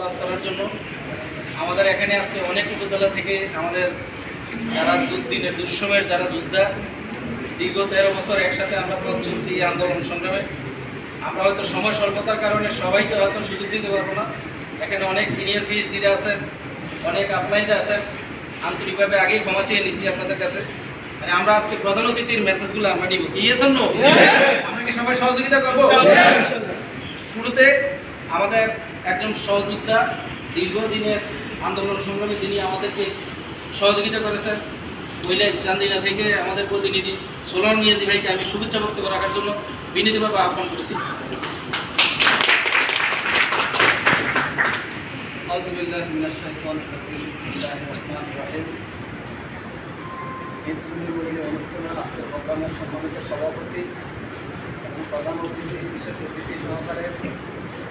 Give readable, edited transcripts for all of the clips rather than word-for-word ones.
লাভ করার জন্য আমাদের এখানে আজকে অনেক উপজেলা থেকে আমাদের যারা দুর্দিনের দুঃসময়ের যারা যোদ্ধা দীর্ঘ 13 বছর একসাথে আমরা পথ চলছি এই আন্দোলন সংগ্রামে। আমরা হয়তো সময় স্বল্পতার কারণে সবাইকে হয়তো সুযোগ দিতে পারবো না। এখানে অনেক সিনিয়র পিএইচডিরা আছেন, অনেক আপলাইনরা আছেন, আন্তরিকভাবে আগেই ক্ষমা চেয়ে নিচ্ছি আপনাদের কাছে। মানে আমরা আজকে প্রধান অতিথির মেসেজগুলো আমরা নিব কি এর জন্য আমরা কি সবাই সহযোগিতা করবো? শুরুতে আমাদের একজন সহযোদ্ধা দীর্ঘদিনের আন্দোলন সংগ্রামে যিনি আমাদেরকে সহযোগিতা করেছেন কৈলাস চান্দিনা থেকে আমাদের প্রতিনিধি সোলার নিয়াজি ভাইকে আমি শুভেচ্ছা বক্তব্য রাখার জন্য বিনীতভাবে আহ্বান করছি। আজকের প্রোগ্রামের সম্মানিত সভাপতি এবং প্রধান অতিথি বিশেষ অতিথি সহকারে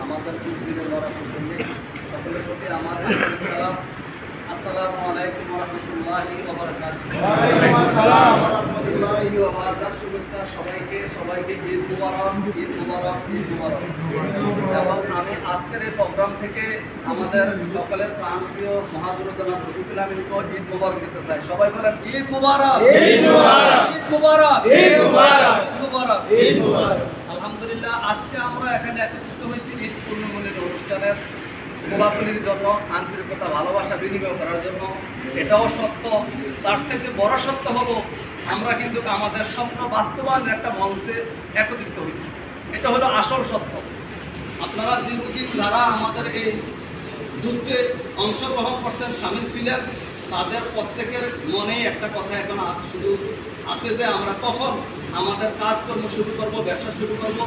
আমাদের পৃথিবীর লড়া প্রসঙ্গে সকলের প্রতি আমার সালাম। আসসালামু আলাইকুম ওয়া রাহমাতুল্লাহি ওয়া বারাকাতুহু। ওয়া আলাইকুম আসসালাম ওয়া রাহমাতুল্লাহি ওয়া বারাকাতুহু। শুভেচ্ছা সবাইকে ঈদ মুবারক, ঈদ মুবারক, ঈদ মুবারক। এবং আমি আজকের এই প্রোগ্রাম থেকে আমাদের সকলের প্রাণপ্রিয় মহাগুরু জনাব রফিকুল আমিনকে ঈদ মুবারক দিতে চাই। সবাই বলেন ঈদ মুবারক, ঈদ মুবারক, ঈদ মুবারক, ঈদ মুবারক, ঈদ মুবারক, ঈদ মুবারক। আলহামদুলিল্লাহ, আজকে আমরা এখানে একত্রিত হয়েছি ঈদ পূর্ণমিলনী অনুষ্ঠানের কোলাকুলির জন্য, আন্তরিকতা ভালোবাসা বিনিময় করার জন্য। এটাও সত্য, তার থেকে বড় সত্য হলো আমরা কিন্তু আমাদের স্বপ্ন বাস্তবায়নের একটা মঞ্চে একত্রিত হয়েছি। এটা হলো আসল সত্য। আপনারা দীর্ঘদিন যারা আমাদের এই যুদ্ধে অংশগ্রহণ করছেন, সামিল ছিলেন, তাদের প্রত্যেকের মনে একটা কথা এখন শুধু আছে যে আমরা কখন আমাদের কাজকর্ম শুরু করব, ব্যবসা শুরু করব।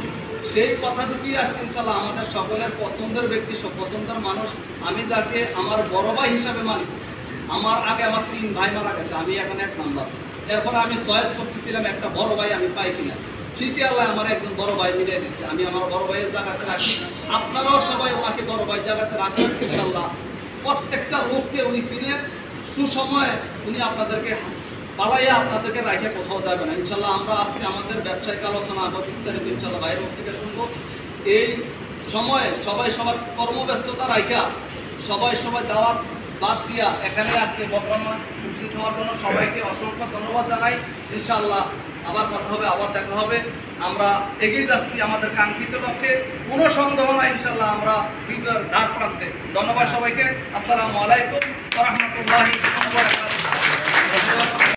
সেই কথাটুকুই আজকে ইনশাল্লাহ আমাদের সকলের পছন্দের ব্যক্তি, পছন্দের মানুষ, আমি যাকে আমার বড় ভাই হিসাবে মানি। আমার আগে আমার 3 ভাই মারা গেছে, আমি এখন 1 নাম্বার। এরপরে আমি চয়েস করতেছিলাম একটা বড় ভাই আমি পাই কিনা। ঠিকই আল্লাহ আমার একজন বড় ভাই মিলিয়ে দিচ্ছে। আমি আমার বড় ভাইয়ের জায়গাতে রাখি, আপনারাও সবাই ওনাকে বড় ভাই জায়গাতে রাখেন ইনশাল্লাহ। প্রত্যেকটা লোককে উনি ছিলেন, সুসময়ে উনি আপনাদেরকে পালাইয়া আপনাদেরকে রাখে কোথাও যাবে না ইনশাল্লাহ। আমরা আজকে আমাদের ব্যবসায়িক আলোচনা আবার বিস্তারিত ইনশাল্লাহ বাইরের মুখ থেকে শুনবো। এই সময়ে সবাই সবার কর্মব্যস্ততা রাখা, সবাই দাওয়াত বাদ দিয়া এখানে আজকে প্রোগ্রামে উপস্থিত হওয়ার জন্য সবাইকে অসংখ্য ধন্যবাদ জানাই। ইনশাল্লাহ আবার কথা হবে, আবার দেখা হবে। আমরা এগিয়ে যাচ্ছি আমাদের কাঙ্ক্ষিত লক্ষ্যে, কোনো সন্দেহ নাই ইনশাল্লাহ আমরা বিজয়ের দ্বার প্রান্তে। ধন্যবাদ সবাইকে। আসসালামু আলাইকুম ওয়া রাহমাতুল্লাহি ওয়া বারাকাতুহু।